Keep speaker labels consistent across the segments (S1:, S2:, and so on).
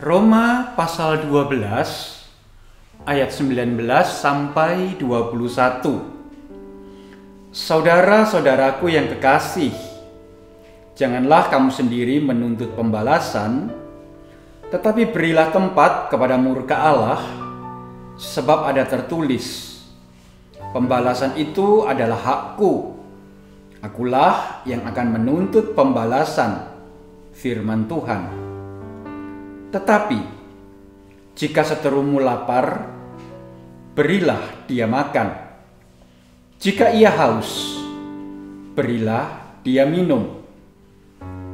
S1: Roma pasal 12 ayat 19 sampai 21. Saudara-saudaraku yang kekasih, janganlah kamu sendiri menuntut pembalasan, tetapi berilah tempat kepada murka Allah, sebab ada tertulis, pembalasan itu adalah hakku, akulah yang akan menuntut pembalasan, firman Tuhan. Tetapi, jika seterumu lapar, berilah dia makan. Jika ia haus, berilah dia minum.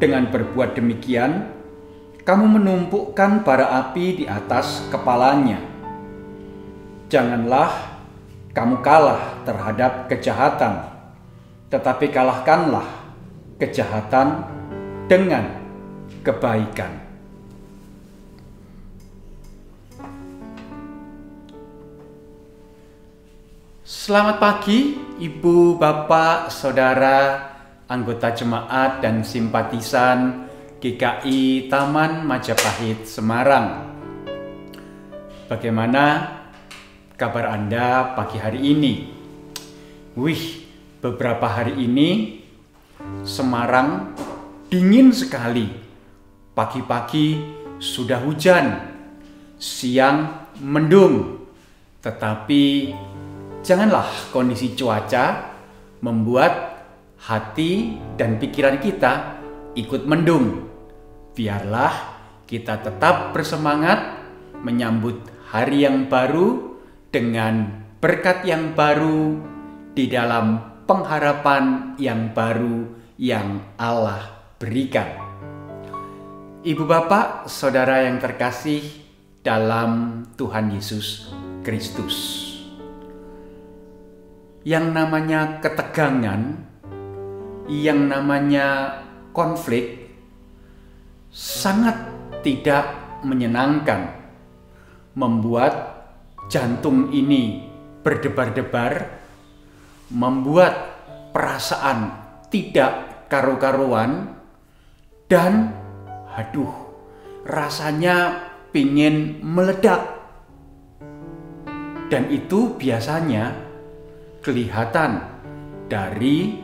S1: Dengan berbuat demikian, kamu menumpukkan bara api di atas kepalanya. Janganlah kamu kalah terhadap kejahatan, tetapi kalahkanlah kejahatan dengan kebaikan. Selamat pagi, Ibu, Bapak, Saudara, anggota jemaat dan simpatisan GKI Taman Majapahit Semarang. Bagaimana kabar Anda pagi hari ini? Beberapa hari ini Semarang dingin sekali. Pagi-pagi sudah hujan, siang mendung. Tetapi janganlah kondisi cuaca membuat hati dan pikiran kita ikut mendung. Biarlah kita tetap bersemangat menyambut hari yang baru dengan berkat yang baru di dalam pengharapan yang baru yang Allah berikan. Ibu, Bapak, Saudara yang terkasih dalam Tuhan Yesus Kristus. Yang namanya ketegangan, yang namanya konflik sangat tidak menyenangkan, membuat jantung ini berdebar-debar, membuat perasaan tidak karu-karuan, dan rasanya pingin meledak. Dan itu biasanya kelihatan dari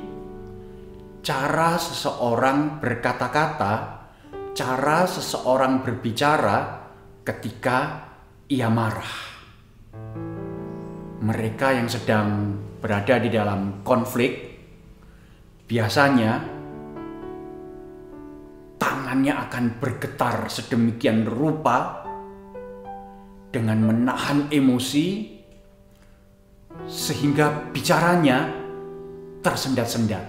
S1: cara seseorang berkata-kata, cara seseorang berbicara ketika ia marah. Mereka yang sedang berada di dalam konflik, biasanya tangannya akan bergetar sedemikian rupa dengan menahan emosi, sehingga bicaranya tersendat-sendat.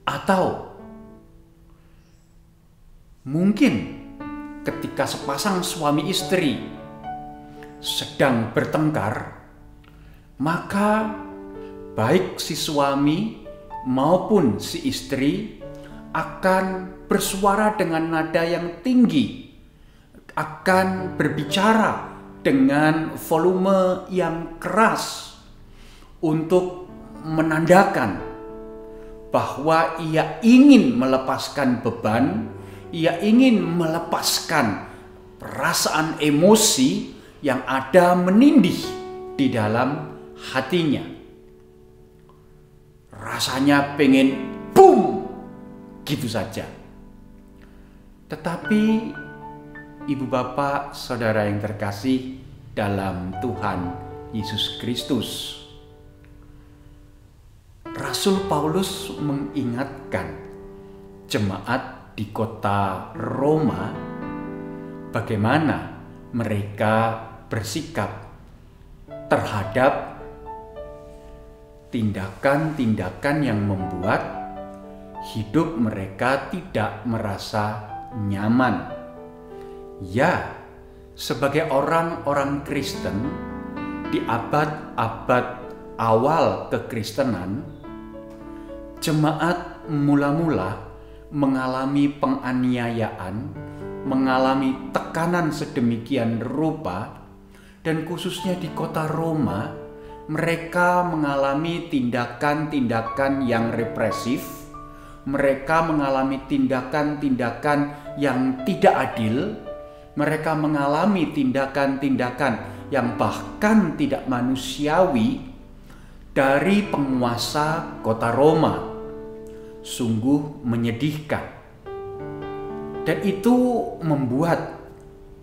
S1: Atau mungkin ketika sepasang suami istri sedang bertengkar, maka baik si suami maupun si istri akan bersuara dengan nada yang tinggi, akan berbicara dengan volume yang keras untuk menandakan bahwa ia ingin melepaskan beban, ia ingin melepaskan perasaan emosi yang ada menindih di dalam hatinya. Rasanya pengen boom, gitu saja. Tetapi Ibu, Bapak, Saudara yang terkasih dalam Tuhan Yesus Kristus, Rasul Paulus mengingatkan jemaat di kota Roma bagaimana mereka bersikap terhadap tindakan-tindakan yang membuat hidup mereka tidak merasa nyaman. Ya, sebagai orang-orang Kristen di abad-abad awal kekristenan, jemaat mula-mula mengalami penganiayaan, mengalami tekanan sedemikian rupa, dan khususnya di kota Roma, mereka mengalami tindakan-tindakan yang represif, mereka mengalami tindakan-tindakan yang tidak adil, Mereka mengalami tindakan-tindakan yang bahkan tidak manusiawi dari penguasa kota Roma. Sungguh menyedihkan. Dan itu membuat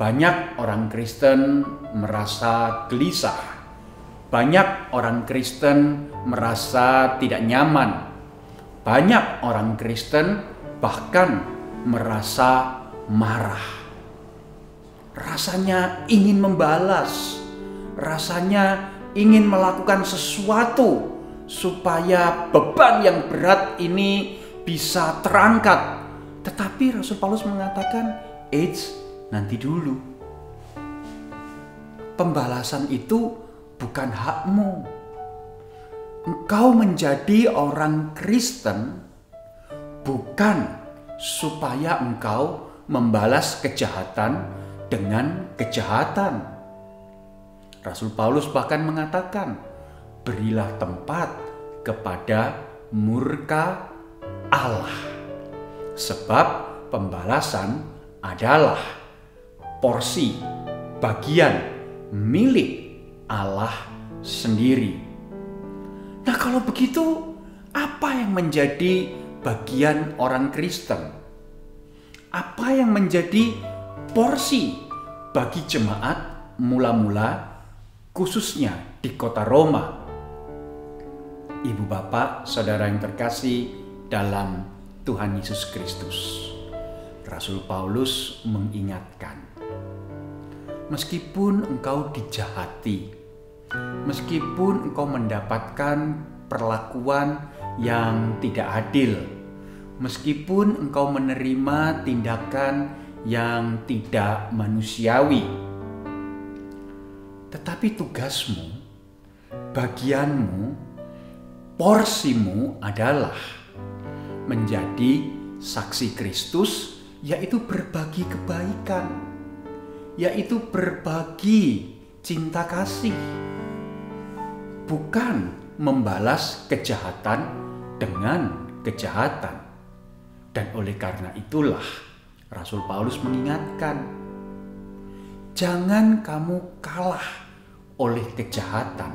S1: banyak orang Kristen merasa gelisah. Banyak orang Kristen merasa tidak nyaman. Banyak orang Kristen bahkan merasa marah. Rasanya ingin membalas. Rasanya ingin melakukan sesuatu supaya beban yang berat ini bisa terangkat. Tetapi Rasul Paulus mengatakan, nanti dulu. Pembalasan itu bukan hakmu. Engkau menjadi orang Kristen bukan supaya engkau membalas kejahatan dengan kejahatan. Rasul Paulus bahkan mengatakan, berilah tempat kepada murka Allah. Sebab pembalasan adalah porsi, bagian, milik Allah sendiri. Nah, kalau begitu, apa yang menjadi bagian orang Kristen? Apa yang menjadi porsi bagi jemaat mula-mula, khususnya di kota Roma? Ibu bapak, saudara yang terkasih dalam Tuhan Yesus Kristus, Rasul Paulus mengingatkan, meskipun engkau dijahati, meskipun engkau mendapatkan perlakuan yang tidak adil, meskipun engkau menerima tindakan yang tidak manusiawi, tetapi tugasmu, bagianmu, porsimu adalah menjadi saksi Kristus, yaitu berbagi kebaikan, yaitu berbagi cinta kasih, bukan membalas kejahatan dengan kejahatan. Dan oleh karena itulah Rasul Paulus mengingatkan, jangan kamu kalah oleh kejahatan,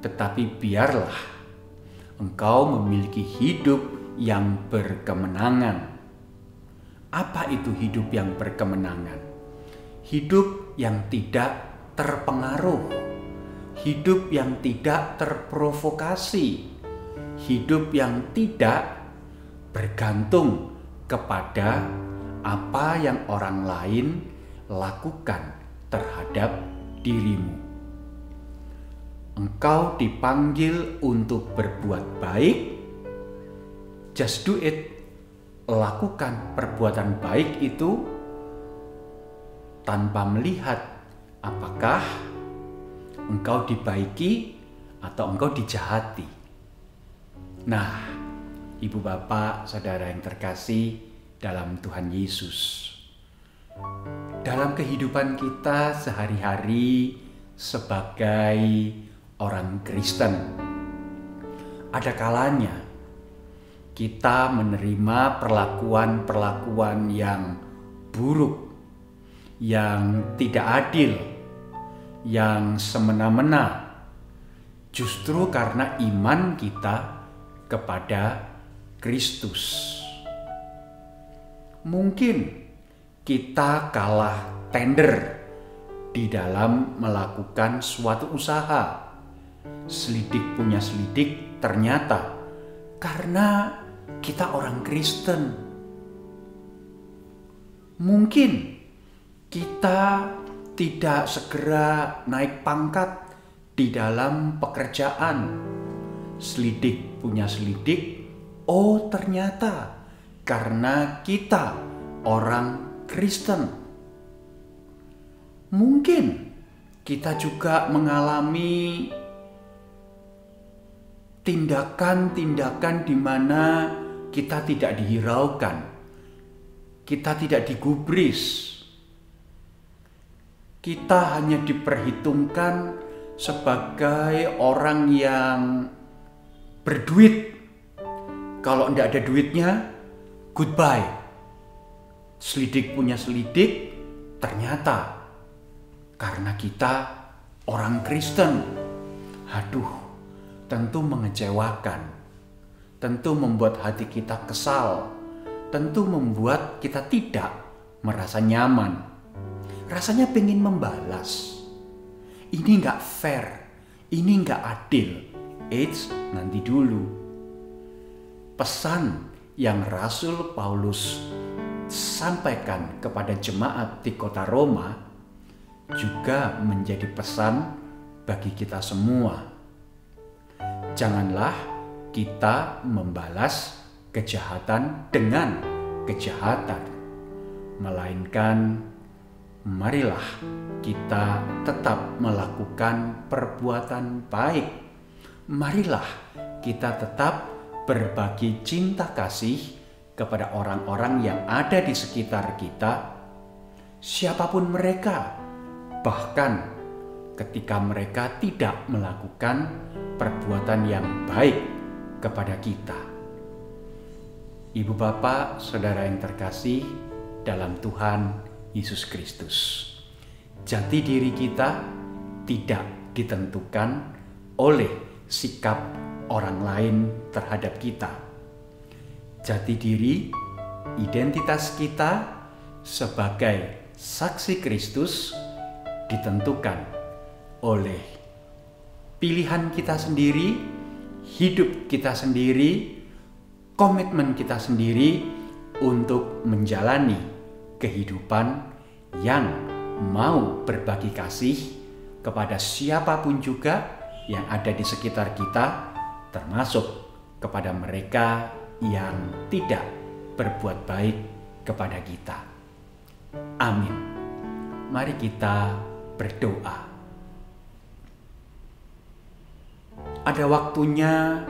S1: tetapi biarlah engkau memiliki hidup yang berkemenangan. Apa itu hidup yang berkemenangan? Hidup yang tidak terpengaruh, hidup yang tidak terprovokasi, hidup yang tidak bergantung kepada apa yang orang lain lakukan terhadap dirimu. Engkau dipanggil untuk berbuat baik. Just do it. Lakukan perbuatan baik itu tanpa melihat apakah engkau dibaiki atau engkau dijahati. Nah, ibu bapak, saudara yang terkasih dalam Tuhan Yesus, dalam kehidupan kita sehari-hari sebagai orang Kristen, ada kalanya kita menerima perlakuan-perlakuan yang buruk, yang tidak adil, yang semena-mena, justru karena iman kita kepada Kristus. Mungkin kita kalah tender di dalam melakukan suatu usaha. Selidik punya selidik ternyata karena kita orang Kristen. Mungkin kita tidak segera naik pangkat di dalam pekerjaan. Selidik punya selidik, oh ternyata karena kita orang Kristen. Mungkin kita juga mengalami tindakan-tindakan di mana kita tidak dihiraukan, kita tidak digubris, kita hanya diperhitungkan sebagai orang yang berduit. Kalau tidak ada duitnya, goodbye. Selidik punya selidik, ternyata karena kita orang Kristen, tentu mengecewakan, tentu membuat hati kita kesal, tentu membuat kita tidak merasa nyaman. Rasanya pengen membalas. Ini nggak fair, ini nggak adil. Nanti dulu. Pesan yang Rasul Paulus sampaikan kepada jemaat di kota Roma juga menjadi pesan bagi kita semua. Janganlah kita membalas kejahatan dengan kejahatan, melainkan marilah kita tetap melakukan perbuatan baik. Marilah kita tetap berbagi cinta kasih kepada orang-orang yang ada di sekitar kita, siapapun mereka, bahkan ketika mereka tidak melakukan perbuatan yang baik kepada kita. Ibu bapak, saudara yang terkasih dalam Tuhan Yesus Kristus, jati diri kita tidak ditentukan oleh sikap orang lain terhadap kita. Jati diri, identitas kita sebagai saksi Kristus ditentukan oleh pilihan kita sendiri, hidup kita sendiri, komitmen kita sendiri untuk menjalani kehidupan yang mau berbagi kasih kepada siapapun juga yang ada di sekitar kita, termasuk kepada mereka yang tidak berbuat baik kepada kita. Amin. Mari kita berdoa. Ada waktunya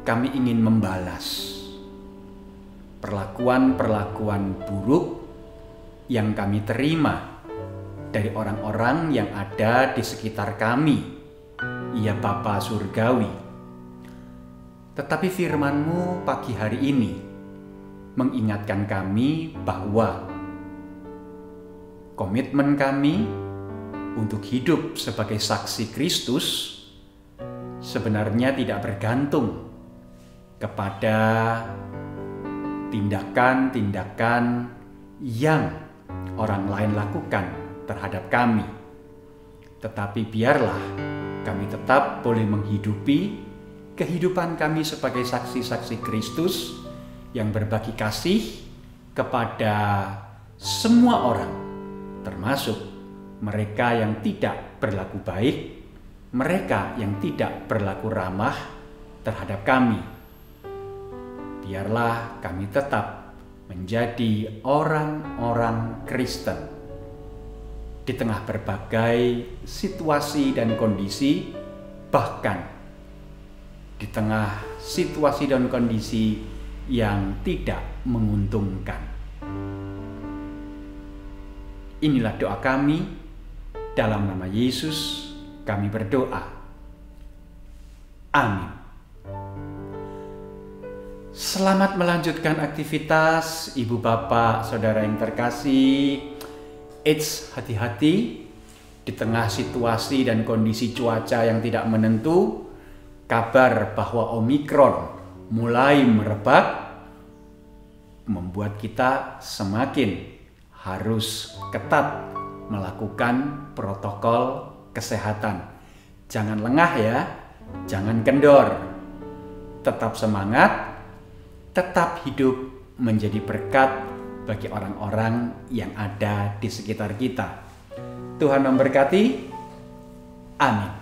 S1: kami ingin membalas perlakuan-perlakuan buruk yang kami terima dari orang-orang yang ada di sekitar kami, ya Bapa Surgawi. Tetapi firman-Mu pagi hari ini mengingatkan kami bahwa komitmen kami untuk hidup sebagai saksi Kristus sebenarnya tidak bergantung kepada tindakan-tindakan yang orang lain lakukan terhadap kami. Tetapi biarlah kami tetap boleh menghidupi kehidupan kami sebagai saksi-saksi Kristus yang berbagi kasih kepada semua orang, termasuk mereka yang tidak berlaku baik, mereka yang tidak berlaku ramah terhadap kami. Biarlah kami tetap menjadi orang-orang Kristen di tengah berbagai situasi dan kondisi, bahkan di tengah situasi dan kondisi yang tidak menguntungkan. Inilah doa kami, dalam nama Yesus kami berdoa. Amin. Selamat melanjutkan aktivitas Ibu Bapak, Saudara yang terkasih. Hati-hati di tengah situasi dan kondisi cuaca yang tidak menentu. Kabar bahwa Omikron mulai merebak membuat kita semakin harus ketat melakukan protokol kesehatan. Jangan lengah ya, jangan kendor. Tetap semangat, tetap hidup menjadi berkat bagi orang-orang yang ada di sekitar kita. Tuhan memberkati. Amin.